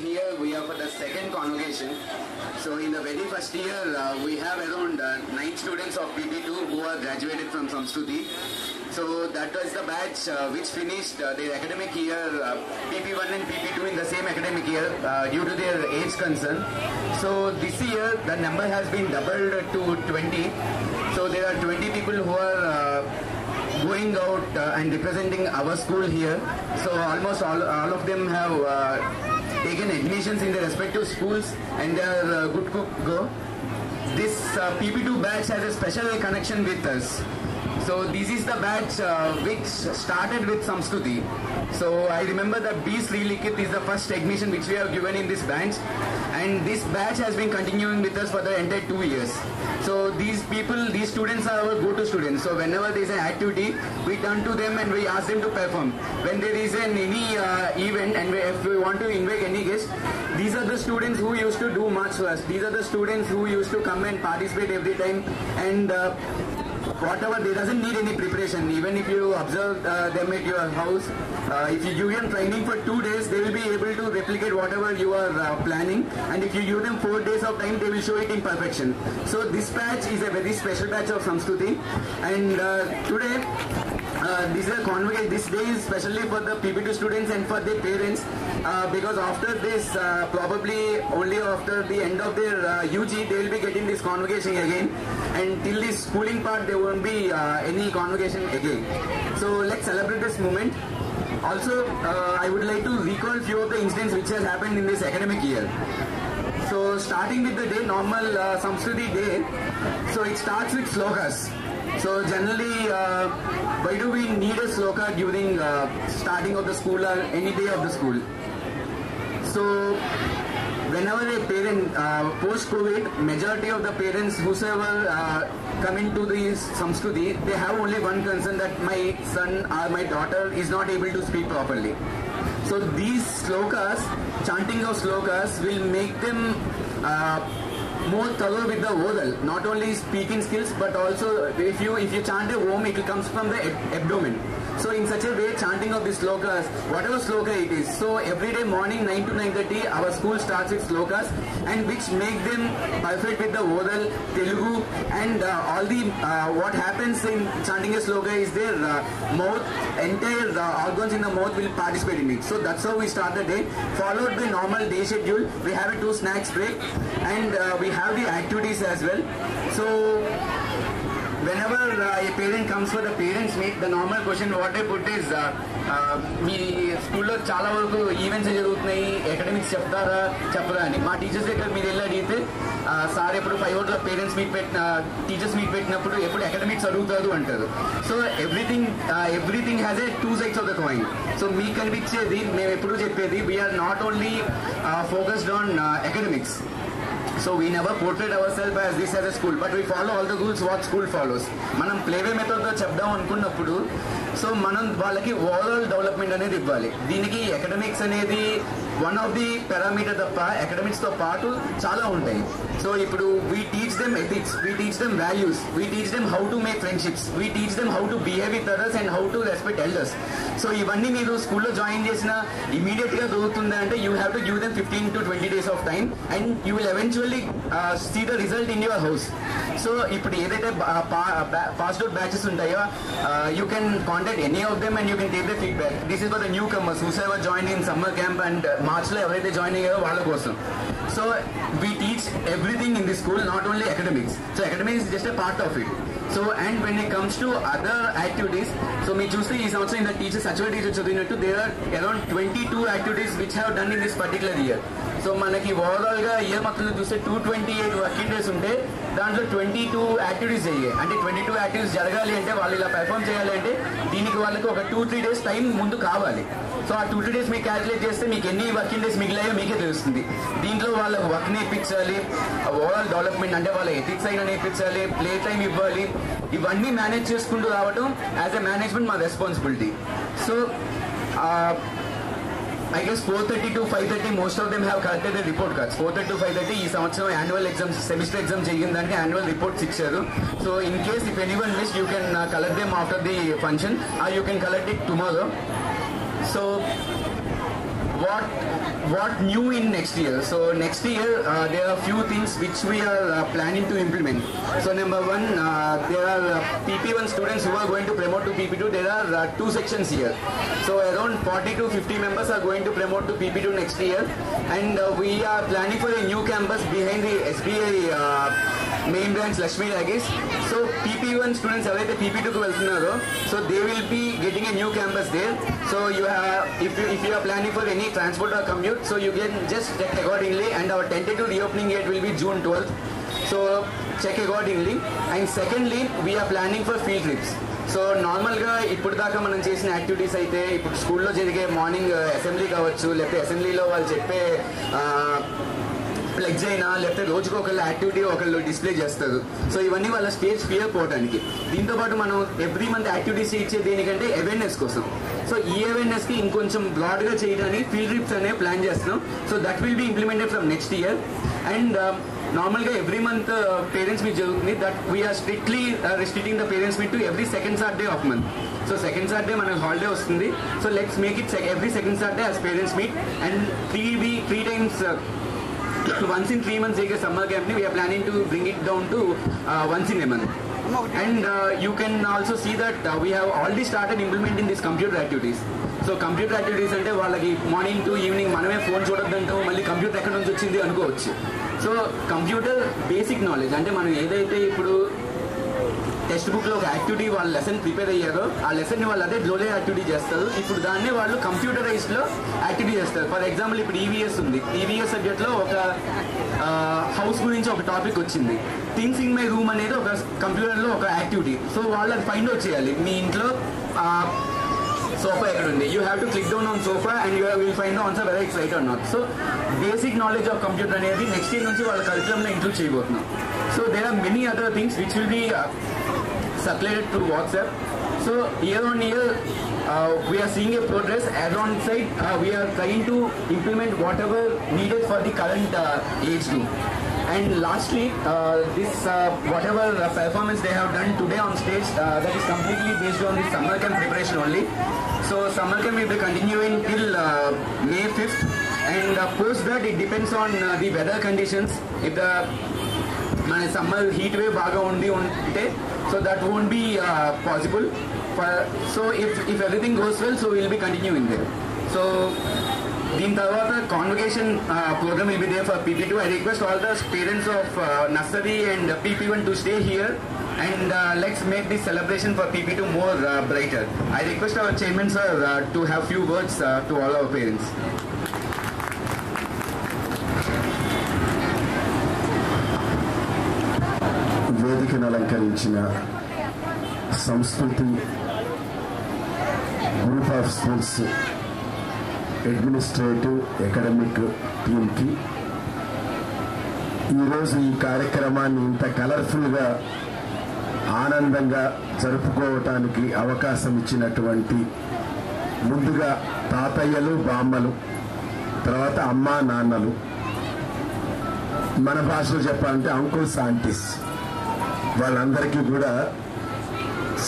here we are for the second convocation. So in the very first year, we have around 9 students of PP2 who are graduated from Samskruti. So that was the batch which finished their academic year, PP1 and PP2 in the same academic year due to their age concern. So this year the number has been doubled to 20. So there are 20 people who are going out and representing our school here. So almost all of them have taken admissions in their respective schools and they are good to go. This PP2 batch has a special connection with us. So this is the batch which started with Samskruti. So I remember that B. Sri Likit is the first admission which we have given in this batch, and this batch has been continuing with us for the entire 2 years. So these people, these students are our go-to students. So whenever there is an activity, we turn to them and we ask them to perform. When there is any event and if we want to invite any guest, these are the students who used to do much for us. These are the students who used to come and participate every time, and whatever, they doesn't need any preparation. Even if you observe them at your house, if you give them training for 2 days, they will be able to replicate whatever you are planning, and if you give them 4 days of time, they will show it in perfection. So this batch is a very special batch of Samskruti, and today this is a convocation. This day is especially for the PP2 students and for their parents, because after this, probably only after the end of their UG, they will be getting this convocation again, and till this schooling part there won't be any convocation again. So let's celebrate this moment. Also, I would like to recall few of the incidents which has happened in this academic year. So starting with the day, normal Samskruti day, so it starts with slokas. So generally, why do we need a sloka during starting of the school or any day of the school? So whenever a parent, post-COVID, majority of the parents, whosoever come into the Samskruti, they have only one concern, that my son or my daughter is not able to speak properly. So these slokas, chanting of slokas will make them more thorough with the oral, not only speaking skills, but also if you chant a Om, it comes from the abdomen. So in such a way, chanting of these slokas, whatever sloka it is, so every day morning 9 to 9:30, our school starts with slokas, and which make them perfect with the oral, Telugu, and all the what happens in chanting a sloka is their mouth, entire organs in the mouth will participate in it. So that's how we start the day, followed by normal day schedule. We have a 2 snacks break, and we have the activities as well. So whenever a parent comes for the parents meet, the normal question what I put is, మీ స్కూల్లో చాలా వరకు events జరుగుతున్నాయి, academics చెప్తారా చెప్పరా అని. మా teachers దగ్గర మీరు వెళ్ళి అడిగితే, సార్ ఎప్పుడు 5 o'clock parents meet teachers meet పెట్టినప్పుడు ఎప్పుడు అకాడమిక్స్ అడుగుతారు అంటారు. So everything has a 2 sides of the coin. So మీకు కనిపించేది మేము ఎప్పుడు చెప్పేది, we are not only focused on academics. So we never portrayed ourselves as this as a school, but we follow all the rules what school follows. మనం playway method తో చెప్దాం అనుకున్నప్పుడు, so మనం వాళ్ళకి ఓవరాల్ డెవలప్మెంట్ అనేది ఇవ్వాలి. దీనికి అకాడమిక్స్ అనేది వన్ ఆఫ్ ది పారామీటర్ తప్ప, అకాడమిక్స్ తో పాటు చాలా ఉంటాయి. సో ఇప్పుడు we teach them ethics, we teach them values, we teach them how to make friendships, we teach them how to behave with others and how to respect elders. So ఇవన్నీ మీరు స్కూల్లో join చేసిన immediate గా దొరుకుతుంది అంటే you have to give them 15 to 20 days of time, and you will eventually see the result in your house. So ఇప్పుడు ఏదైతే passed out batches ఉంటాయో, you can contact any of them and you can take the feedback. This is for the newcomers whoever joined in summer camp and March లో ఎవరైతే join అయ్యారో వాళ్ళ కోసం. So we teach everything in this school, not only academics. So academics is just a part of it. So and when it comes to other activities, so me చూస్తే ఈ సంవత్సరం in the teachers actual teachers చదివినట్టు there are around 22 activities which have done in this particular year. So మనకి overall గా year మొత్తంలో చూస్తే 228 working days ఉంటే దాంట్లో 22 activities అయ్యాయి. అంటే 22 యాక్టివిటీస్ జరగాలి అంటే, వాళ్ళు ఇలా పెర్ఫామ్ చేయాలి అంటే, దీనికి వాళ్ళకి ఒక 2-3 days టైం ముందు కావాలి. సో ఆ 2-3 days మీకు క్యాల్కులేట్ చేస్తే మీకు ఎన్ని వర్కింగ్ డేస్ మిగిలాయో మీకే తెలుస్తుంది. దీంట్లో వాళ్ళకి వర్క్ నేర్పించాలి, ఓవరాల్ డెవలప్మెంట్ అంటే వాళ్ళ ఎథిక్స్ అయినా నేర్పించాలి, ప్లే టైం ఇవ్వాలి, ఇవన్నీ మేనేజ్ చేసుకుంటూ రావడం యాజ్ ఎ మేనేజ్మెంట్ మా responsibility. So I guess 4:30 to 5:30 most of them have collected the report cards. 4:30 to 5:30 ఈ సంవత్సరం యాన్యువల్ ఎగ్జామ్స్, సెమిస్టర్ ఎగ్జామ్స్ జరిగిన దానికి యాన్యువల్ రిపోర్ట్స్ ఇచ్చారు. So in case if anyone miss, you can collect them after the function are you can collect it tomorrow. So what new in next year. So next year there are few things which we are planning to implement. So number one, there are PP1 students who are going to promote to PP2. There are two sections here. So around 40 to 50 members are going to promote to PP2 next year, and we are planning for a new campus behind the SBI main branch Lakshmi Lagis. So PP1 students avaithe PP2 ku veltunnaro, so they will be getting a new campus there. So you have, if you are planning for any transport or commute, so you can just check accordingly, and our tentative reopening date will be June 12th. So check accordingly. And secondly, we are planning for field trips. So నార్మల్గా ఇప్పుడు దాకా మనం చేసిన activities అయితే ఇప్పుడు స్కూల్లో జరిగే morning assembly కావచ్చు, లేకపోతే అసెంబ్లీలో వాళ్ళు చెప్పే ప్లెడ్జ్ అయినా, లేకపోతే రోజుకు ఒకళ్ళు యాక్టివిటీ ఒకళ్ళు డిస్ప్లే చేస్తారు. సో ఇవన్నీ వాళ్ళ స్టేజ్ ఫియర్ పోవడానికి. దీంతోపాటు మనం ఎవ్రీ మంత్ యాక్టివిటీస్ ఇచ్చే దేనికంటే అవేర్నెస్ కోసం. సో ఈ అవేర్నెస్కి ఇంకొంచెం బ్రాడ్గా చేయడానికి ఫీల్డ్ ట్రిప్స్ అనే ప్లాన్ చేస్తున్నాం. So that will be implemented from next year. And నార్మల్గా ఎవ్రీ మంత్ పేరెంట్స్ మీట్ జరుగుతుంది. That we are strictly restricting the parents meet to every second Saturday of month. So second Saturday మనకు holiday వస్తుంది. So let's make it every second Saturday as parents meet. And three times once in 3 months take a summer camp. We are planning to bring it down to once in a month. And you can also see that we have already started implementing these computer activities. So computer activities అంటే వాళ్ళకి morning to evening మనమే phone చూడొద్దంటాం, మళ్ళీ computer ఎక్కడి నుంచి వచ్చింది అనుకోవచ్చు. So computer basic knowledge అంటే మనం ఏదైతే ఇప్పుడు టెక్స్ట్ బుక్లో ఒక యాక్టివిటీ వాళ్ళు లెసన్ ప్రిపేర్ అయ్యారో ఆ లెసన్ని వాళ్ళు అదే డోలే యాక్టివిటీ చేస్తారు. ఇప్పుడు దాన్నే వాళ్ళు కంప్యూటరైజ్డ్లో యాక్టివిటీ చేస్తారు. ఫర్ ఎగ్జాంపుల్ ఇప్పుడు ఈవీఎస్ ఉంది. ఈవీఎస్ సబ్జెక్ట్లో ఒక హౌస్ గురించి ఒక టాపిక్ వచ్చింది. థింగ్స్ ఇన్ మై రూమ్ అనేది ఒక కంప్యూటర్లో ఒక యాక్టివిటీ. సో వాళ్ళు అది ఫైండ్ అవుట్ చేయాలి. మీ ఇంట్లో సోఫా ఎక్కడ ఉంది, you have to click down on sofa and you will find the answer whether it's right or not. So basic knowledge of computer అనేది నెక్స్ట్ ఇయర్ నుంచి వాళ్ళ కరికులంలో ఇంక్లూడ్ చేయబోతున్నాం. So there are many other things which will be circulated through WhatsApp. So year on year we are seeing a progress. As on side we are trying to implement whatever needed for the current age group. And lastly, this whatever performance they have done today on stage, that is completely based on the summer camp preparation only. So summer camp will be continuing till May 5th, and post that it depends on the weather conditions. If the మన summer heat wave బాగా ఉంటే so that won't be possible. So if everything goes well, so we'll be continuing there. So దీని తర్వాత convocation program will be there for PP2. I request all the parents of nursery and PP1 to stay here, and let's make this celebration for PP2 more brighter. I request our chairman sir to have few words to all our parents. వేదికను అలంకరించిన సంస్కృతి group of schools administrative academic టీమ్కి ఈరోజు ఈ కార్యక్రమాన్ని ఇంత కలర్ఫుల్గా ఆనందంగా జరుపుకోవటానికి అవకాశం ఇచ్చినటువంటి ముందుగా తాతయ్యలు బామ్మలు, తర్వాత అమ్మా నాన్నలు, మన భాషలో చెప్పాలంటే అంకుల్స్ ఆంటీస్, వాళ్ళందరికీ కూడా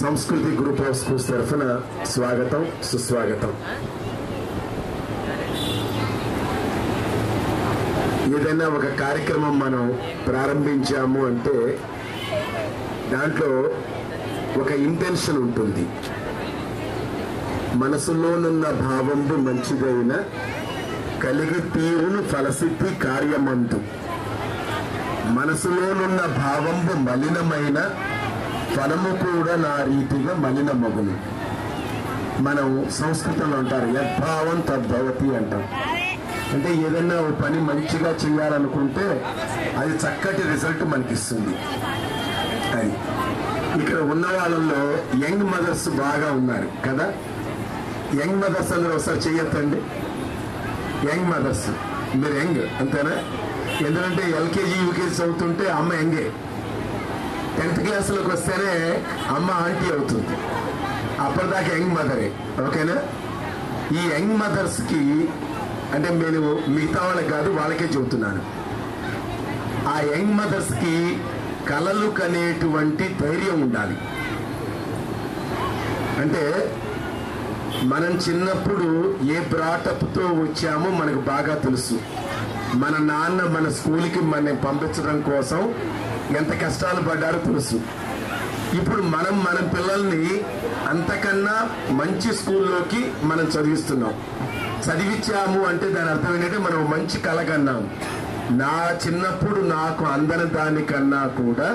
సంస్కృతి గ్రూప్ ఆఫ్ స్కూల్స్ తరఫున స్వాగతం సుస్వాగతం. ఏదైనా ఒక కార్యక్రమం మనం ప్రారంభించాము అంటే దాంట్లో ఒక ఇంటెన్షన్ ఉంటుంది. మనసులోనున్న భావంబు మంచిదైన కలిగి తీరును ఫలసిద్ధి కార్యమందు, మనసులోనున్న భావంబు మలినమైన ఫలము కూడా నా రీతిగా మలినమగును. మనం సంస్కృతంలో అంటారు యద్భావం తద్భవతి అంటాం. అంటే ఏదైనా ఒక పని మంచిగా చేయాలనుకుంటే అది చక్కటి రిజల్ట్ మనకిస్తుంది. అది ఇక్కడ ఉన్న వాళ్ళల్లో యంగ్ మదర్స్ బాగా ఉన్నారు కదా. యంగ్ మదర్స్ అందరూ ఒకసారి చేయొద్దండి. యంగ్ మదర్స్, మీరు యంగ్ అంతేనా? ఎందుకంటే ఎల్కేజీ యూకేజీ చదువుతుంటే అమ్మ యంగే, 10th క్లాస్లోకి వస్తేనే అమ్మ ఆంటీ అవుతుంది. అప్పటిదాకా యంగ్ మదరే. ఓకేనా? ఈ యంగ్ మదర్స్కి అంటే నేను మిగతా వాళ్ళకి కాదు వాళ్ళకే చెబుతున్నాను. ఆ యంగ్ మదర్స్కి కలలు కనేటువంటి ధైర్యం ఉండాలి. అంటే మనం చిన్నప్పుడు ఏ బ్రాటప్తో వచ్చామో మనకు బాగా తెలుసు. మన నాన్న మన స్కూల్కి మనం పంపించడం కోసం ఎంత కష్టాలు పడ్డారో తెలుసు. ఇప్పుడు మన పిల్లల్ని అంతకన్నా మంచి స్కూల్లోకి మనం చదివిస్తున్నాం. చదివించాము అంటే దాని అర్థం ఏంటంటే మనం మంచి కళ కన్నాం. నా చిన్నప్పుడు నాకు అందని దానికన్నా కూడా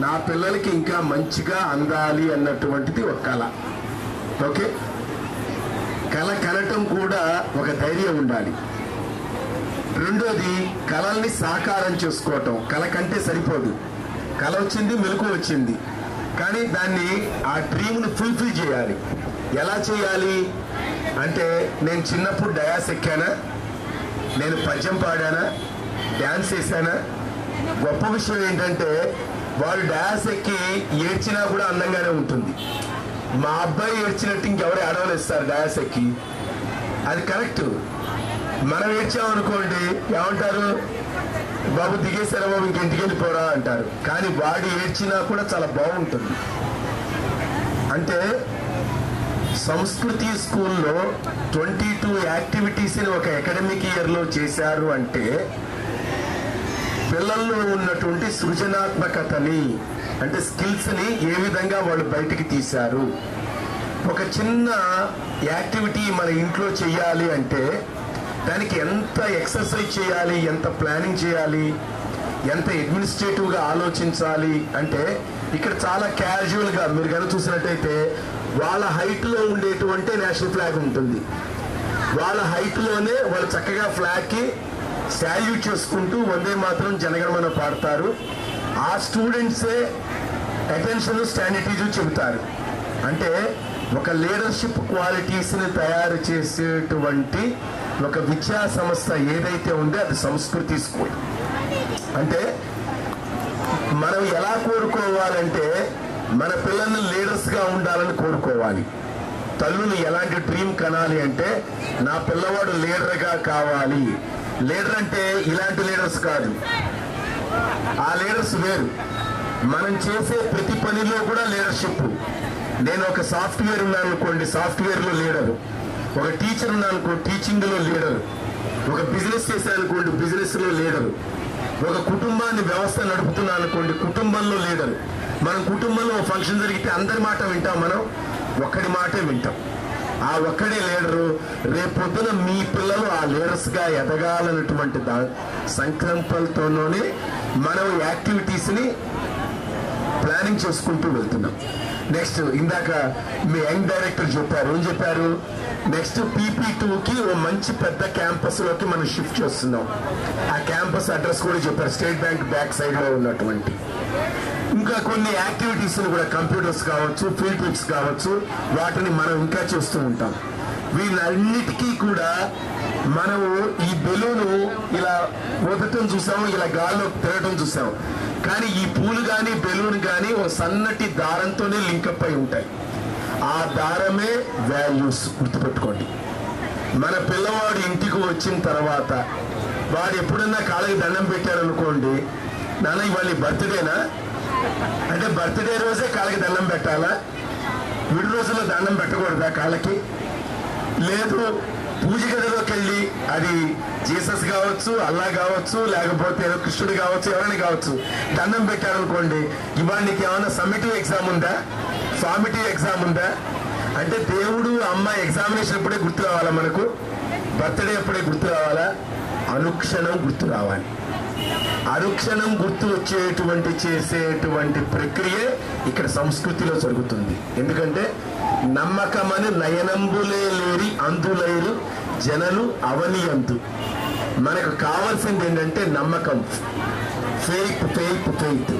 నా పిల్లలకి ఇంకా మంచిగా అందాలి అన్నటువంటిది ఒక కళ. ఓకే, కళ కనటం కూడా ఒక ధైర్యం ఉండాలి. రెండోది కళల్ని సాకారం చేసుకోవటం. కళ కంటే సరిపోదు. కళ వచ్చింది, మెలకు వచ్చింది, కానీ దాన్ని ఆ డ్రీమ్ని ఫుల్ఫిల్ చేయాలి. ఎలా చేయాలి అంటే నేను చిన్నప్పుడు డయాస్ ఎక్కానా, నేను పద్యం పాడానా, డ్యాన్స్ చేశానా. గొప్ప విషయం ఏంటంటే వాడు డ్యాన్స్ ఎక్కి ఏడ్చినా కూడా అందంగానే ఉంటుంది. మా అబ్బాయి ఏడ్చినట్టు ఇంకెవరు ఏడవలేస్తారు డ్యాన్స్ ఎక్కి. అది కరెక్ట్. మనం ఏడ్చామనుకోండి ఏమంటారు, బాబు దిగేశారా బాబు ఇంటికి వెళ్ళిపోరా అంటారు. కానీ వాడు ఏడ్చినా కూడా చాలా బాగుంటుంది. అంటే సంస్కృతి స్కూల్లో 22 యాక్టివిటీస్ని ఒక అకాడమిక్ ఇయర్లో చేశారు అంటే పిల్లల్లో ఉన్నటువంటి సృజనాత్మకతని అంటే స్కిల్స్ని ఏ విధంగా వాళ్ళు బయటికి తీశారు. ఒక చిన్న యాక్టివిటీ మన ఇంట్లో చేయాలి అంటే దానికి ఎంత ఎక్సర్సైజ్ చేయాలి, ఎంత ప్లానింగ్ చేయాలి, ఎంత అడ్మినిస్ట్రేటివ్గా ఆలోచించాలి. అంటే ఇక్కడ చాలా క్యాజువల్గా మీరు కనుక చూసినట్టయితే వాళ్ళ హైట్లో ఉండేటువంటి నేషనల్ ఫ్లాగ్ ఉంటుంది. వాళ్ళ హైట్లోనే వాళ్ళు చక్కగా ఫ్లాగ్కి శాల్యూట్ చేసుకుంటూ వందే మాత్రం జనగణమన పాడతారు. ఆ స్టూడెంట్సే అటెన్షన్ స్టాండర్డీస్ చెబుతారు. అంటే ఒక లీడర్షిప్ క్వాలిటీస్ని తయారు చేసేటువంటి ఒక విద్యా సంస్థ ఏదైతే ఉందో అది సంస్కృతి స్కూల్. అంటే మనం ఎలా కోరుకోవాలంటే మన పిల్లల్ని లీడర్స్గా ఉండాలని కోరుకోవాలి. తల్లులు ఎలాంటి డ్రీమ్ కనాలి అంటే నా పిల్లవాడు లీడర్గా కావాలి. లీడర్ అంటే ఇలాంటి లీడర్స్ కాదు, ఆ లీడర్స్ వేరు. మనం చేసే ప్రతి పనిలో కూడా లీడర్షిప్. నేను ఒక సాఫ్ట్వేర్ ఉన్నాను అనుకోండి, సాఫ్ట్వేర్లో లీడరు. ఒక టీచర్ ఉన్నాను అనుకో, టీచింగ్లో లీడరు. ఒక బిజినెస్ చేశాను అనుకోండి, బిజినెస్లో లీడరు. ఒక కుటుంబాన్ని వ్యవస్థ నడుపుతున్నాను అనుకోండి, కుటుంబంలో లీడరు. మన కుటుంబంలో ఫంక్షన్ జరిగితే అందరి మాట వింటాం, మనం ఒక్కడి మాటే వింటాం. ఆ ఒక్కడే లీడరు. రేపొద్దున మీ పిల్లలు ఆ లీడర్స్గా ఎదగాలన్నటువంటి సంకల్పంతోనే మనం యాక్టివిటీస్ని ప్లానింగ్ చేసుకుంటూ వెళ్తున్నాం. నెక్స్ట్ ఇందాక మీ యంగ్ డైరెక్టర్ చెప్పారు, ఏం చెప్పారు, నెక్స్ట్ PP2కి ఓ మంచి పెద్ద క్యాంపస్లోకి మనం షిఫ్ట్ చేస్తున్నాం. ఆ క్యాంపస్ అడ్రస్ కూడా చెప్పారు, స్టేట్ బ్యాంక్ బ్యాక్ సైడ్లో ఉన్నటువంటి. ఇంకా కొన్ని యాక్టివిటీస్ని కూడా కంప్యూటర్స్ కావచ్చు, ఫీల్డ్ ట్రిప్స్ కావచ్చు, వాటిని మనం ఇంకా చేస్తూ ఉంటాం. వీళ్ళన్నిటికీ కూడా మనము ఈ బెలూను ఇలా వదటం చూసాము, ఇలా గాల్లో తిరగటం చూసాము. కానీ ఈ పూలు కానీ బెలూన్ కానీ ఒక సన్నటి దారంతోనే లింకప్ అయి ఉంటాయి. ఆ దారమే వాల్యూస్. గుర్తుపెట్టుకోండి. మన పిల్లవాడు ఇంటికి వచ్చిన తర్వాత వాడు ఎప్పుడన్నా కాళ్ళకి దండం పెట్టాడు అనుకోండి, నాన్న ఇవాళ బర్త్డేనా అంటే బర్త్డే రోజే కాళ్ళకి దండం పెట్టాలా? విడి రోజుల్లో దండం పెట్టకూడదా కాళ్ళకి? లేదు, పూజ గదిలోకి వెళ్ళి అది జీసస్ కావచ్చు, అల్లా కావచ్చు, లేకపోతే కృష్ణుడు కావచ్చు, ఎవరైనా కావచ్చు, దండం పెట్టారనుకోండి, ఇవాళ నీకు ఏమైనా సమ్మేటివ్ ఎగ్జామ్ ఉందా, ఫార్మేటివ్ ఎగ్జామ్ ఉందా అంటే దేవుడు అమ్మ ఎగ్జామినేషన్ ఎప్పుడే గుర్తు రావాలా, మనకు బర్త్డే ఎప్పుడే గుర్తు రావాలా? అనుక్షణం గుర్తు రావాలి. అనుక్షణం గుర్తు వచ్చేటువంటి చేసేటువంటి ప్రక్రియ ఇక్కడ సంస్కృతిలో జరుగుతుంది. ఎందుకంటే నమ్మకమని నయనంబులే లేరి అందులైరు జనలు అవనియంతు. మనకు కావాల్సింది ఏంటంటే నమ్మకం, ఫెయిత్ ఫెయిత్ ఫెయిత్.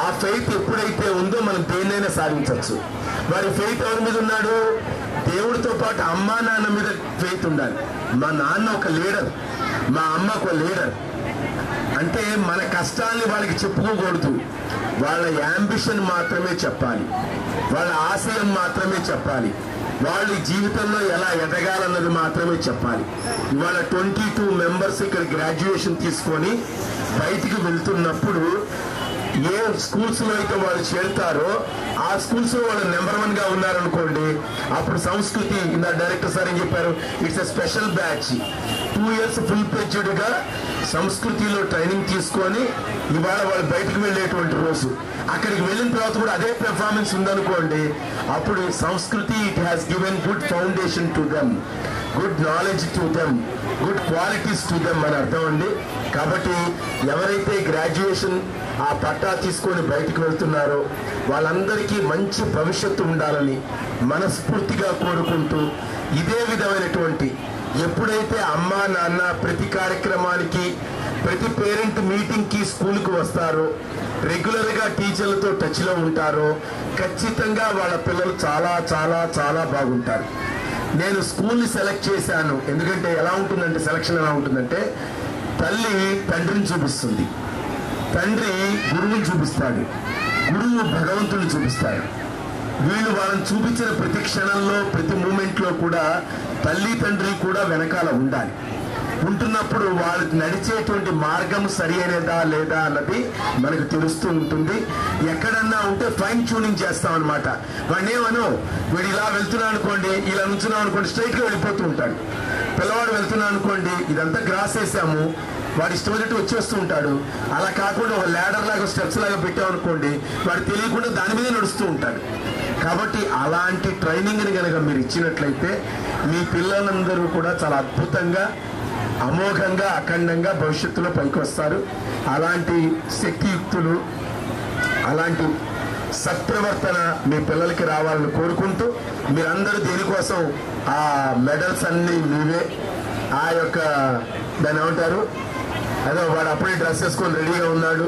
ఆ ఫెయిత్ ఎప్పుడైతే ఉందో మనం దేన్నైనా సాధించవచ్చు. వారి ఫెయిత్ ఎవరి మీద ఉన్నాడు? దేవుడితో పాటు అమ్మా నాన్న మీద ఫెయిత్ ఉండాలి. మా నాన్న ఒక లీడర్, మా అమ్మ ఒక లీడర్. అంటే మన కష్టాన్ని వాళ్ళకి చెప్పుకోకూడదు, వాళ్ళ యాంబిషన్ మాత్రమే చెప్పాలి, వాళ్ళ ఆశయం మాత్రమే చెప్పాలి, వాళ్ళు జీవితంలో ఎలా ఎదగాలన్నది మాత్రమే చెప్పాలి. ఇవాళ 22 మెంబర్స్ ఇక్కడ గ్రాడ్యుయేషన్ తీసుకొని బయటికి వెళ్తున్నప్పుడు ఏ స్కూల్స్ లో అయితే వాళ్ళు చేరుతారో ఆ స్కూల్స్ లో వాళ్ళు నెంబర్ 1 గా ఉన్నారనుకోండి, అప్పుడు సంస్కృతి ఇందా డైరెక్టర్ సార్ ఏం చెప్పారు, it's a special batch. 2 years full fledged గా సంస్కృతిలో ట్రైనింగ్ తీసుకొని ఇవాళ వాళ్ళు బయటకు వెళ్ళేటువంటి రోజు. అక్కడికి వెళ్ళిన తర్వాత కూడా అదే పెర్ఫార్మెన్స్ ఉందనుకోండి, అప్పుడు సంస్కృతి it has given good foundation to them, good knowledge to them, good qualities to them అని అర్థం అండి. కాబట్టి ఎవరైతే గ్రాడ్యుయేషన్ ఆ పట్టా తీసుకొని బయటకు వెళ్తున్నారో వాళ్ళందరికీ మంచి భవిష్యత్తు ఉండాలని మనస్ఫూర్తిగా కోరుకుంటూ, ఇదే విధమైనటువంటి ఎప్పుడైతే అమ్మా నాన్న ప్రతి కార్యక్రమానికి ప్రతి పేరెంట్ మీటింగ్కి స్కూల్కి వస్తారో, రెగ్యులర్గా టీచర్లతో టచ్లో ఉంటారో, ఖచ్చితంగా వాళ్ళ పిల్లలు చాలా చాలా చాలా బాగుంటారు. నేను స్కూల్ని సెలెక్ట్ చేశాను ఎందుకంటే ఎలా ఉంటుందంటే, సెలక్షన్ ఎలా ఉంటుందంటే, తల్లి తండ్రిని చూపిస్తుంది, తండ్రి గురువుని చూపిస్తాడు, గురువు భగవంతుని చూపిస్తాడు. వీళ్ళు వాళ్ళని చూపించిన ప్రతి క్షణంలో ప్రతి మూమెంట్లో కూడా తల్లి తండ్రి కూడా వెనకాల ఉండాలి. ఉంటున్నప్పుడు వాళ్ళు నడిచేటువంటి మార్గం సరి అయినదా లేదా అన్నది మనకు తెలుస్తూ ఉంటుంది. ఎక్కడన్నా ఉంటే ఫైన్ ట్యూనింగ్ చేస్తాం అనమాట. వాడిని ఏమను, వీడు ఇలా వెళ్తున్నా అనుకోండి, ఇలా నుంచున్నాం అనుకోండి, స్ట్రైట్ గా వెళ్ళిపోతూ ఉంటాడు. పిల్లవాడు వెళ్తున్నా అనుకోండి, ఇదంతా గ్రాస్ వేసాము, వాడు ఇష్టం వచ్చినట్టు వచ్చేస్తూ ఉంటాడు. అలా కాకుండా ఒక ల్యాడర్ లాగా స్టెప్స్ లాగా పెట్టామనుకోండి, వాడు తెలియకుండా దాని మీద నడుస్తూ ఉంటాడు. కాబట్టి అలాంటి ట్రైనింగ్ని కనుక మీరు ఇచ్చినట్లయితే మీ పిల్లలందరూ కూడా చాలా అద్భుతంగా, అమోఘంగా, అఖండంగా భవిష్యత్తులో పైకి వస్తారు. అలాంటి శక్తియుక్తులు, అలాంటి సత్ప్రవర్తన మీ పిల్లలకి రావాలని కోరుకుంటూ, మీరందరూ దేనికోసం ఆ మెడల్స్ అన్నీ మీవే, ఆ యొక్క దాన్ని ఏమంటారు, అదో వాడు అప్పుడే డ్రెస్ వేసుకొని రెడీగా ఉన్నాడు,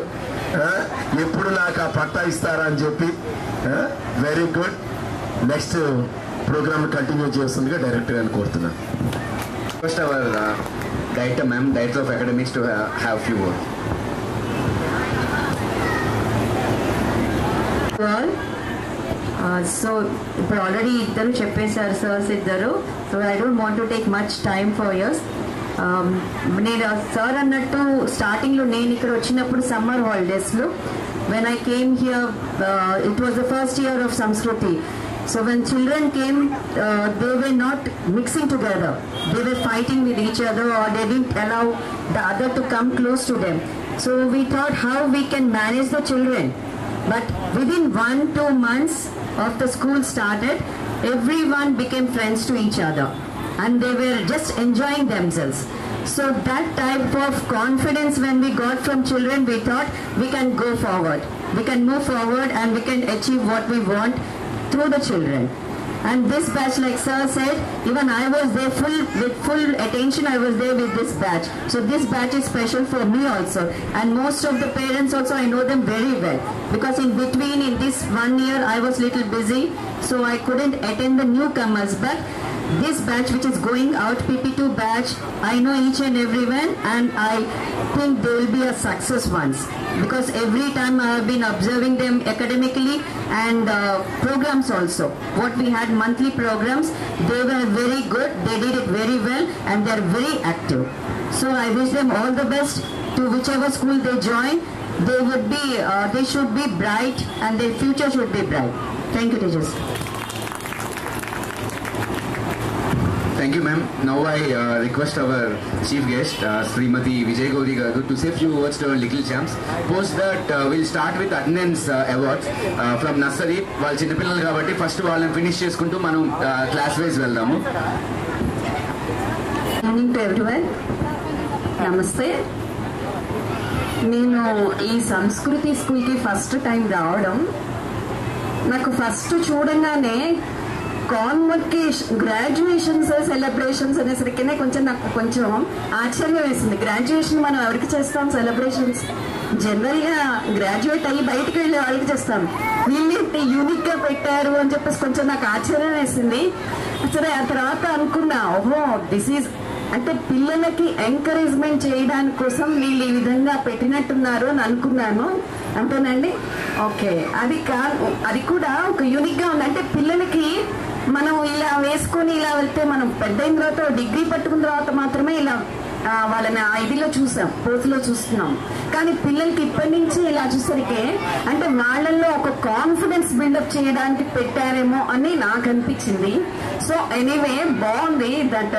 ఎప్పుడు నాకు ఆ పట్టా ఇస్తారా అని చెప్పి. Very good. Next programme continue చేస్తుందిగా డైరెక్టర్ అని కోరుతున్నాను. First our director ma'am, director of academics, to have few words. So ఇప్పుడు ఆల్రెడీ ఇద్దరు చెప్పేశారు సార్స్ ఇద్దరు. So I don't want to take much time for yours. నేను సార్ అన్నట్టు స్టార్టింగ్లో నేను ఇక్కడ వచ్చినప్పుడు సమ్మర్ హాలిడేస్లో when I came here, it was the first year of Samskriti. So when children came, they were not mixing together. They were fighting with each other, or they didn't allow the other to come close to them. So we thought how we can manage the children. But within 1-2 months of the school started, everyone became friends to each other. And they were just enjoying themselves. So that type of confidence when we got from children, we thought we can go forward. We can move forward and we can achieve what we want through the children. And this batch, like sir said, even I was there with full attention. I was there with this batch. So this batch is special for me also. And most of the parents also, I know them very well. Because in between, in this 1 year, I was little busy. So I couldn't attend the newcomers. But this batch which is going out, PP2 batch, I know each and everyone, and I think they will be a success ones, because every time I have been observing them academically and programs also. What we had monthly programs, they were very good, they did it very well, and they are very active. So I wish them all the best to whichever school they join. They would be, they should be bright, and their future should be bright. Thank you, teachers. Thank you, ma'am. Now I request our chief guest, Srimati Vijay Gauri Garu, to say a few words to our little champs. Post that, we'll start with attendance awards from nursery. వాళ్ళు చిన్నపిల్లలు కాబట్టి first వాళ్ళని finish చేసుకుంటూ మనం class wise వెళ్దాము. Morning to everyone. నమస్తే. నేను ఈ సంస్కృతి స్కూల్కి ఫస్ట్ టైం రావడం, నాకు ఫస్ట్ చూడంగానే కాన్వకేషన్ గ్రాడ్యుయేషన్స్ సెలబ్రేషన్స్ అనేసరికినే నాకు కొంచెం ఆశ్చర్యం వేసింది. గ్రాడ్యుయేషన్ మనం ఎవరికి చేస్తాం సెలబ్రేషన్స్? జనరల్గా గ్రాడ్యుయేట్ అయ్యి బయటకు వెళ్ళే వాళ్ళకి చేస్తాం. వీళ్ళేంటి యూనిక్ గా పెట్టారు అని చెప్పేసి కొంచెం నాకు ఆశ్చర్యం వేసింది. సరే, ఆ తర్వాత అనుకున్నా, ఓహో దిస్ ఈజ్ అంటే పిల్లలకి ఎంకరేజ్మెంట్ చేయడానికి కోసం వీళ్ళు ఈ విధంగా పెట్టినట్టున్నారు అని అనుకున్నాను. అంతేనండి. ఓకే, అది కూడా ఒక యూనిక్ గా ఉంది. అంటే పిల్లలకి మనం ఇలా వేసుకొని ఇలా వెళ్తే, మనం పెద్ద అయిన తర్వాత డిగ్రీ పట్టుకున్న తర్వాత మాత్రమే ఇలా వాళ్ళని ఇదిలో చూసాం, పోతులో చూస్తున్నాం. కానీ పిల్లలకి ఇప్పటి నుంచి ఇలా చూసరికి అంటే వాళ్ళల్లో ఒక కాన్ఫిడెన్స్ బిల్డప్ చేయడానికి పెట్టారేమో అని నాకు అనిపించింది. సో ఎనీవే బాగుంది దట్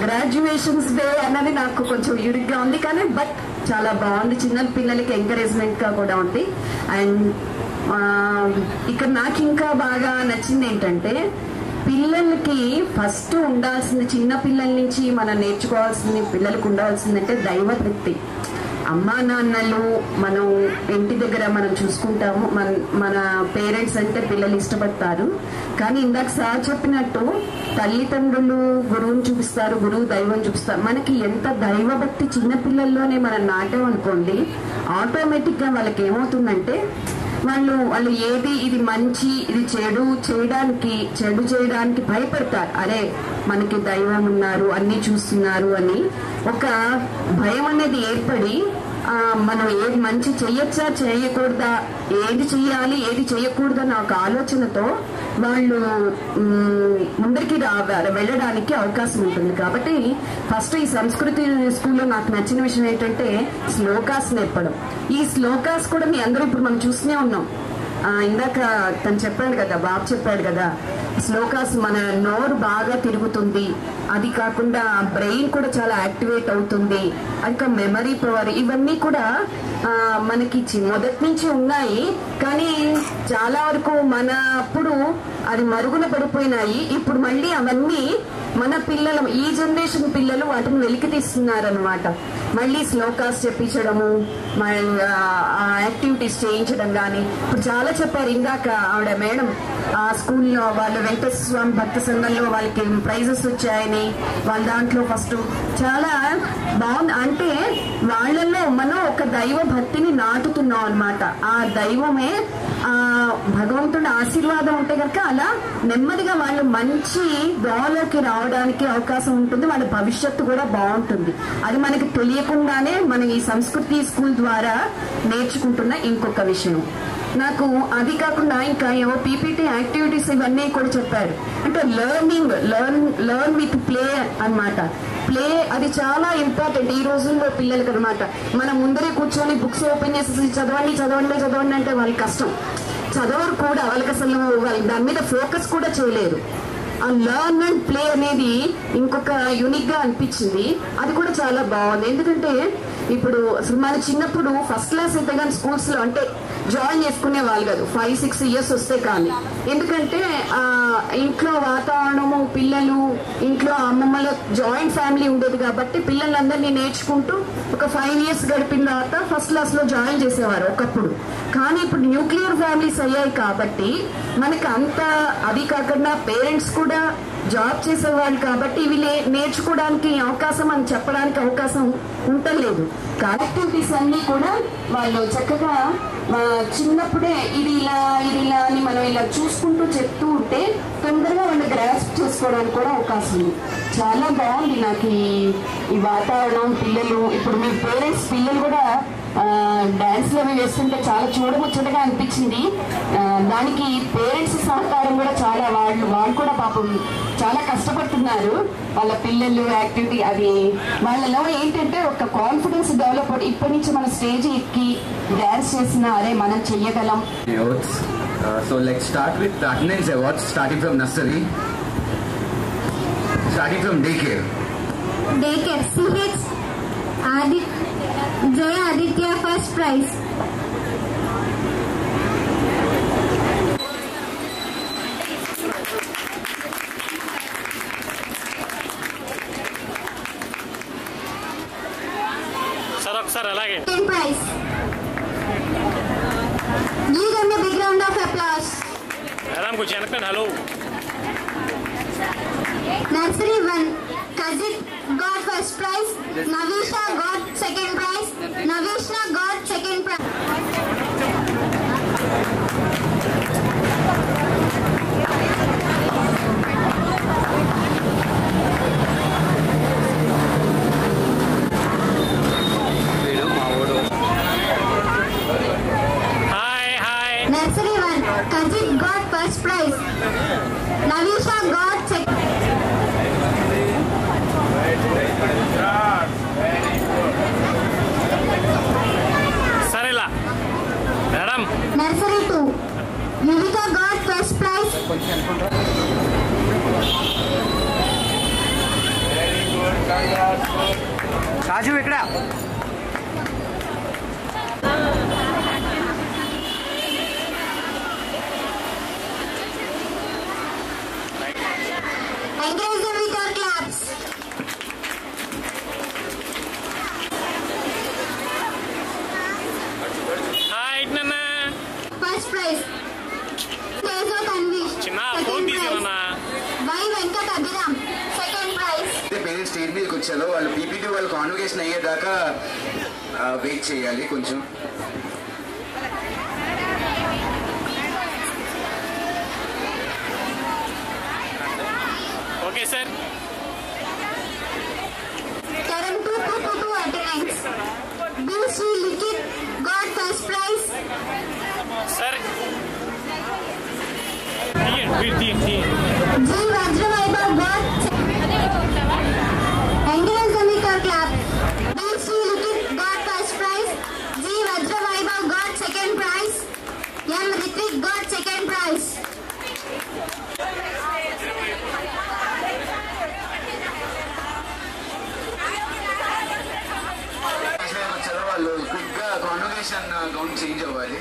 గ్రాడ్యుయేషన్స్ డే అన్నది నాకు కొంచెం యూనిక్గా ఉంది, కానీ బట్ చాలా బాగుంది. చిన్న పిల్లలకి ఎంకరేజ్మెంట్ గా కూడా ఉంది. అండ్ ఇక్కడ నాకు ఇంకా బాగా నచ్చింది ఏంటంటే పిల్లలకి ఫస్ట్ ఉండాల్సింది, చిన్న పిల్లల నుంచి మనం నేర్చుకోవాల్సింది, పిల్లలకు ఉండాల్సిందంటే దైవభక్తి. అమ్మా నాన్నలు మనం ఇంటి దగ్గర మనం చూసుకుంటాము, మన పేరెంట్స్ అంటే పిల్లలు ఇష్టపడతారు. కానీ ఇందాక సార్ చెప్పినట్టు తల్లిదండ్రులు గురువుని చూపిస్తారు, గురువు దైవం చూపిస్తారు. మనకి ఎంత దైవభక్తి చిన్న పిల్లల్లోనే మనం నాటాం అనుకోండి, ఆటోమేటిక్ గా వాళ్ళకి ఏమవుతుందంటే వాళ్ళు ఏది ఇది మంచి ఇది చెడు చేయడానికి భయపడతారు. అరే మనకి దైవం ఉన్నారు, అన్ని చూస్తున్నారు అని ఒక భయం అనేది ఏర్పడి మనం ఏది మంచి చెయ్యొచ్చా చేయకూడదా, ఏది చెయ్యాలి ఏది చెయ్యకూడదు అన్న ఒక ఆలోచనతో వాళ్ళు ముందరికి వెళ్ళడానికి అవకాశం ఉంటుంది. కాబట్టి ఫస్ట్ ఈ సంస్కృతి స్కూల్లో నాకు నచ్చిన విషయం ఏంటంటే శ్లోకాస్ నేర్పడం. ఈ శ్లోకాస్ కూడా మీ అందరూ ఇప్పుడు మనం చూస్తూనే ఉన్నాం. ఇందాక తను చెప్పాడు కదా, బాబు చెప్పాడు కదా, శ్లోకాస్ మన నోరు బాగా తిరుగుతుంది, అది కాకుండా బ్రెయిన్ కూడా చాలా యాక్టివేట్ అవుతుంది, ఇంకా మెమరీ పవర్ ఇవన్నీ కూడా మనకి మొదటి నుంచి ఉన్నాయి. కానీ చాలా వరకు మన అప్పుడు అది మరుగున పడిపోయినాయి. ఇప్పుడు మళ్ళీ అవన్నీ మన పిల్లలు, ఈ జనరేషన్ పిల్లలు వాటిని వెలికి తీస్తున్నారు అనమాట. మళ్ళీ శ్లోకాస్ చెప్పించడము, యాక్టివిటీస్ చేయించడం కానీ ఇప్పుడు చాలా చెప్పారు. ఇందాక ఆవిడ మేడం ఆ స్కూల్లో వాళ్ళు వెంకటేశ్వర స్వామి భక్త సంఘంలో వాళ్ళకి ప్రైజెస్ వచ్చాయని, వాళ్ళ దాంట్లో ఫస్ట్ చాలా బాగుంది. అంటే వాళ్ళల్లో మనం ఒక దైవ భక్తిని నాటుతున్నాం అనమాట. ఆ దైవమే భగవంతుడి ఆశీర్వాదం ఉంటే కనుక అలా నెమ్మదిగా వాళ్ళు మంచి దోలోకి రావడానికి అవకాశం ఉంటుంది, వాళ్ళ భవిష్యత్తు కూడా బాగుంటుంది. అది మనకి తెలియకుండానే మనం ఈ సంస్కృతి స్కూల్ ద్వారా నేర్చుకుంటున్న ఇంకొక విషయం. నాకు అది కాకుండా ఇంకా ఏవో పీపీటీ యాక్టివిటీస్ ఇవన్నీ కూడా చెప్పారు. అంటే లర్న్ విత్ ప్లే అన్నమాట. ప్లే అది చాలా ఇంపార్టెంట్ ఈ రోజుల్లో పిల్లలకి అనమాట. మనం ముందరే కూర్చొని బుక్స్ ఓపెన్ చేసి చదవండి అంటే వాళ్ళకి కష్టం, చదవరు కూడా, వాళ్ళకి అసలు దాని మీద ఫోకస్ కూడా చేయలేరు. ఆ లర్న్ అండ్ ప్లే అనేది ఇంకొక యూనిక్ గా అనిపించింది. అది కూడా చాలా బాగుంది. ఎందుకంటే ఇప్పుడు అసలు మన చిన్నప్పుడు ఫస్ట్ క్లాస్ అయితే కానీ స్కూల్స్ లో అంటే జాయిన్ చేసుకునే వాళ్ళు కాదు, 5-6 years వస్తే కానీ. ఎందుకంటే ఇంట్లో వాతావరణము, పిల్లలు ఇంట్లో అమ్మమ్మల జాయింట్ ఫ్యామిలీ ఉండేది కాబట్టి పిల్లలందరినీ నేర్చుకుంటూ ఒక 5 years గడిపిన తర్వాత ఫస్ట్ క్లాస్ లో జాయిన్ చేసేవారు ఒకప్పుడు. కానీ ఇప్పుడు న్యూక్లియర్ ఫ్యామిలీస్ అయ్యాయి కాబట్టి మనకి అంత, అది కాకుండా పేరెంట్స్ కూడా జాబ్ చేసేవాళ్ళు కాబట్టి ఇవి నేర్చుకోవడానికి అవకాశం అని చెప్పడానికి అవకాశం ఉండలేదు. యాక్టివిటీస్ అన్ని కూడా వాళ్ళు చక్కగా చిన్నప్పుడే ఇది ఇలా అని మనం ఇలా చూసుకుంటూ చెప్తూ ఉంటే తొందరగా వాళ్ళు గ్రాస్ప్ చేసుకోవడానికి కూడా అవకాశం ఉంది. చాలా బాగుంది నాకు ఈ వాతావరణం. పిల్లలు ఇప్పుడు మీ పేరెంట్స్ పిల్లలు కూడా డాన్స్లు అవి వేస్తుంటే చాలా చూడముచ్చటగా అనిపించింది. దానికి పేరెంట్స్ సహకారం కూడా చాలా, వాళ్ళు కూడా పాపం చాలా కష్టపడుతున్నారు. వాళ్ళ పిల్లలు యాక్టివిటీ అది వాళ్ళలో ఏంటంటే ఒక కాన్ఫిడెన్స్ డెవలప్ అవుతుంది. ఇప్పటి నుంచి మన స్టేజ్ ఎక్కి డాన్స్ చేసినా అరే మనం చెయ్యగలం. So let's start with the attendance awards, starting from nursery, starting from daycare. CH Jaya Aditya first prize. Sir, alage. Second prize. Give them a big round of applause. Aram kuch anakkan hello. Nursery 1, Kazit got first prize. Navisha got second prize. Navishna got second prize. Hi. Nursery 1, Kazit got first prize. Navisha got second. Madam. Nursery 2. Yuvika got first prize. రాజు ఇక్కడ Encourage them with your claps. Hi నాన్న. First prize. Tejo Tanvish. చిన్న Second phone prize. తీసుకున్నా. Y Venkat Abhiram. Second prize. Parents stage మీదకి వచ్చారో వాళ్ళు PPT వాళ్ళు convocation అయ్యేదాకా wait చేయాలి కొంచెం. Okay sir. Karan 222 attendance. B. Sri Likit got first prize. Sir తీయండి. G. Vajra Vaibhav got. Encourage them with your clap. B. Sri Likit got first prize. G. Vajra Vaibhav got second prize. M. Ritvik got second prize. వచ్చారో వాళ్ళు క్విక్గా convocation gown change అవ్వాలి.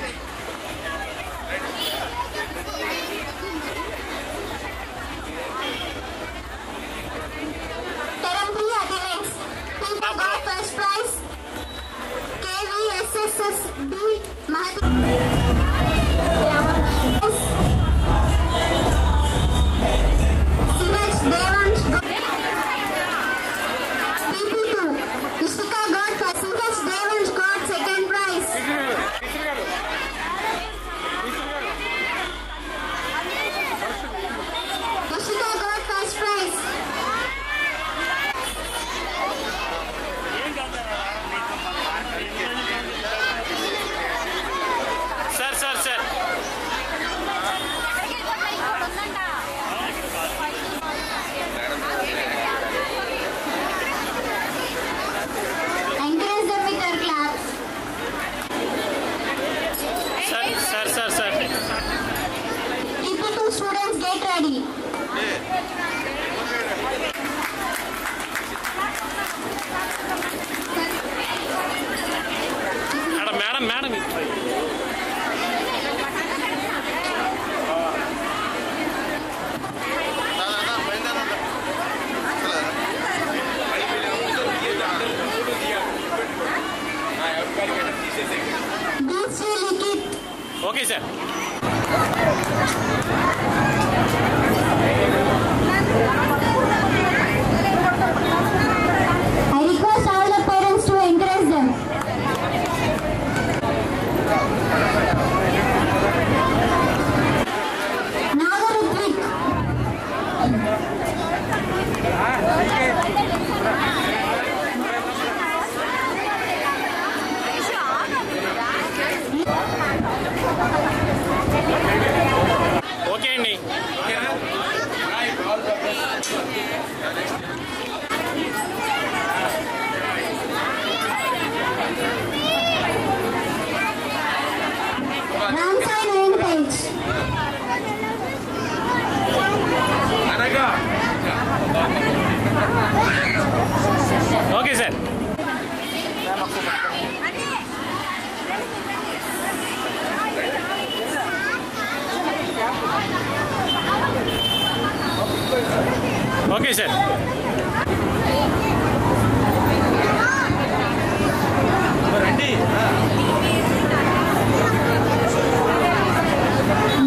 Term 3 attendance. People got first prize. KVSSSB Mahathir. Suraj Devansh got. PP2. Ishika got first. Suraj Devansh got second prize. Ishika got first prize. Sir sir sir Encourage them with your claps. Sir sir sir sir PP2 students get ready. Madam madam madam B. Sri Likit. Okay sir. I request all the parents to encourage them. Naga Ritvik. Okay అండి. Ramsai Venkatesh. Okay sir. Okay sir. రండి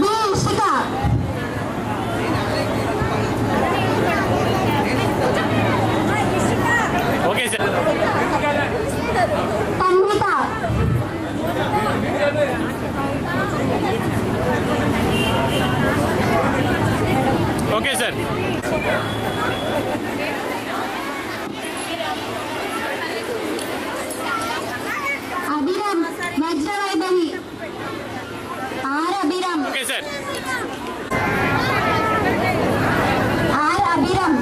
B. Ishika. Okay sir. Tanvita. Okay sir. Abhiram. Vajra Vaibhavi. R. Abhiram. Okay sir. R. Abhiram.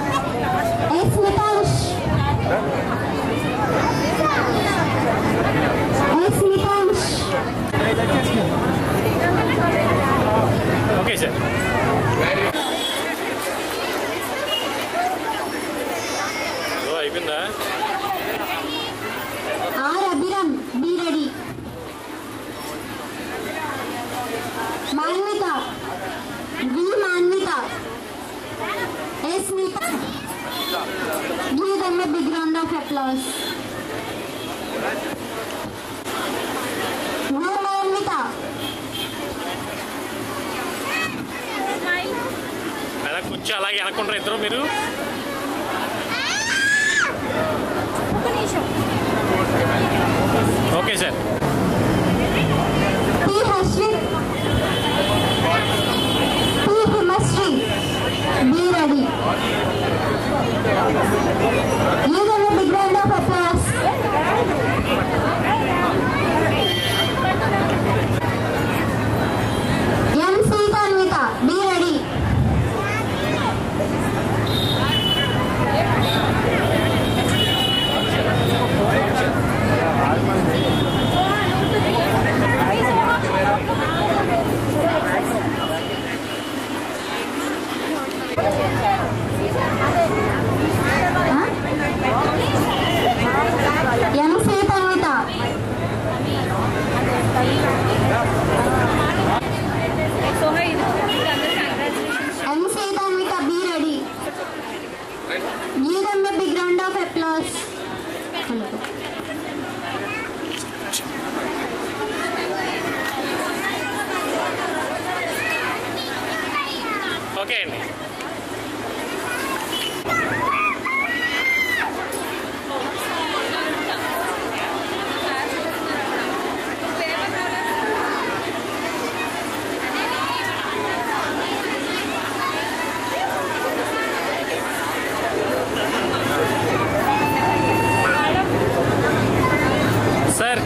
S. Mitansh. S. Mitansh. Sir. అయిపోయిందా? R Abhiram B ready. Manvitha V Manvitha S Neetha. Give them a big round of applause. No Manvitha. కూర్చో అలాగే అనుకుంటారు ఇద్దరు మీరు. Okay sir. P Harshith P Himashri B ready. Give them a big round of applause. M Sita be ready. Give them a big round of applause. Okay అండి. Sir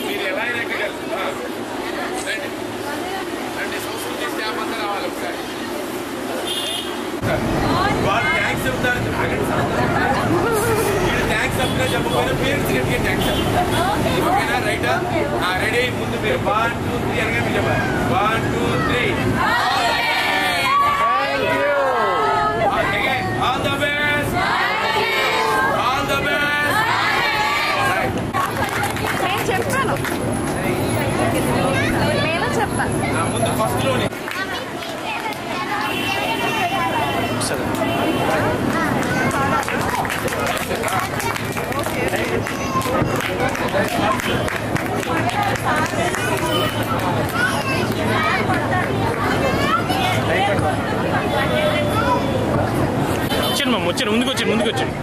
మీరు ఎలా అయినా వాళ్ళు ట్యాక్స్ చెప్తారు. వీళ్ళు ట్యాక్స్ చెప్తా చెప్పకపోయినా పేరెంట్స్ గట్టిగా ట్యాక్స్ చెప్తారు. ఓకేనా? రైటా? రెడీ. ముందు మీరు 1 2 3 అనగా మీరు చెప్పాలి. 1 2 3. All the best. All the best. Right. నేను చెప్పాను. నేను చెప్పాను. ముందు ఫస్ట్ లోనే వచ్చాను మామ, వచ్చాను. ముందుకు వచ్చాను.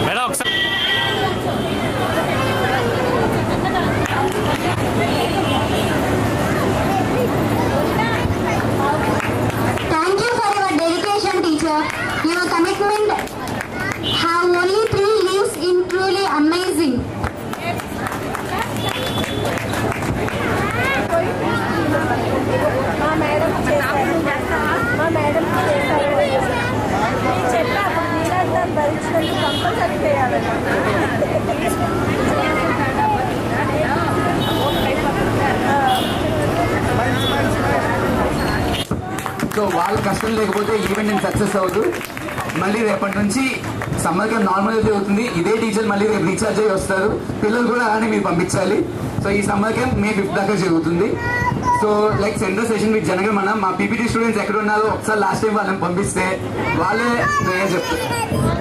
మేడం ఒకసారి Thank you for your dedication, teacher. Your commitment have only 3 leaves in truly amazing. So వాళ్ళ కష్టం లేకపోతే ఈవెంట్ నేను సక్సెస్ అవ్వదు. మళ్ళీ రేపటి నుంచి సమ్మర్ క్యాంప్ నార్మల్గా జరుగుతుంది. ఇదే టీచర్ మళ్ళీ రేపు రీఛార్జ్ అయ్యి వస్తారు. పిల్లలు కూడా అలానే మీరు పంపించాలి. సో ఈ సమ్మర్ క్యాంప్ May 5th దాకా జరుగుతుంది. So like centre session with Janaganamana మా పీపీటీ స్టూడెంట్స్ ఎక్కడ ఉన్నారో ఒకసారి లాస్ట్ టైం వాళ్ళని పంపిస్తే వాళ్ళే చెప్తారు.